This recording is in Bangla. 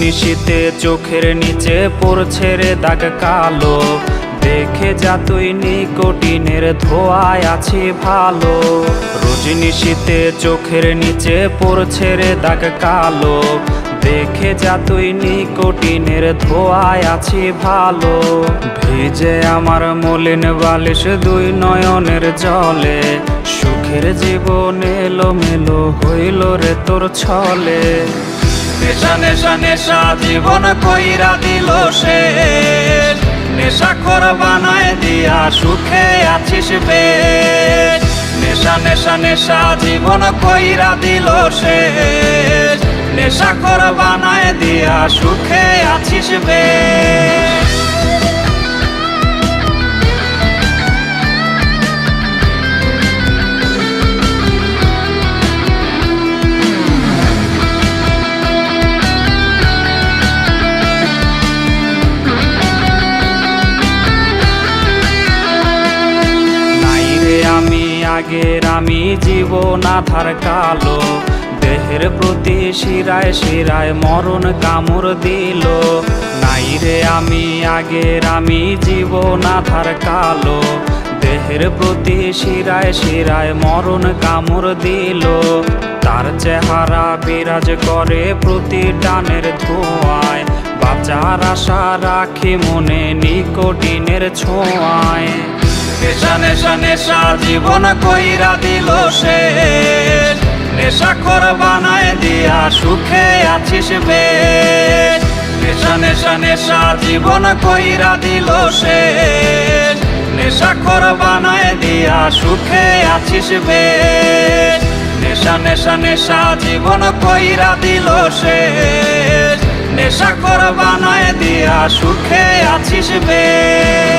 নিশীথে চোখের নিচে পড়ছে রে দাগ কালো, দেখে যা তুই নিকোটিনের ধোঁয়ায় আছি ভালো। রোজ নিশীথে চোখের নিচে পড়ছে রে দাগ কালো, দেখে যা তুই নিকোটিনের ধোঁয়ায় আছি ভালো। ভিজে আমার মলিন বালিশ দুই নয়নের জলে, সুখের জীবন এলোমেলো হইল রে তোর ছলে। নেশা নেশা নেশা জীবন কইরা দিল শেষ, নেশাখোর বানায় দিয়া সুখে আছিস বেশ। নেশা নেশা নেশা জীবন কইরা দিল শেষ, নেশাখোর বানায় দিয়া সুখে আছিস বেশ। আগের আমি জীবন আধার কালো, দেহের প্রতি শিরায় শিরায় মরণ কামড় দিল। নাই রে আমি আগের আমি জীবন আধার কালো, দেহের প্রতি শিরায় শিরায় মরণ কামড় দিল। তার চেহারা বিরাজ করে প্রতি টানের ধোঁয়ায়, বাঁচার আশা রাখি মনে নিকোটিনের ছোঁয়ায়। নেশা নেশা নেশা জীবন কইরা দিল শেষ, নেশাখোর বানায় দিয়া সুখে আছিস বেশ। নেশা নেশা নেশা জীবন কইরা দিল শেষ, নেশাখোর বানায় দিয়া সুখে আছিস বেশ। নেশা নেশা নেশা জীবন কইরা দিল শেষ, নেশাখোর বানায় দিয়া সুখে আছিস বেশ।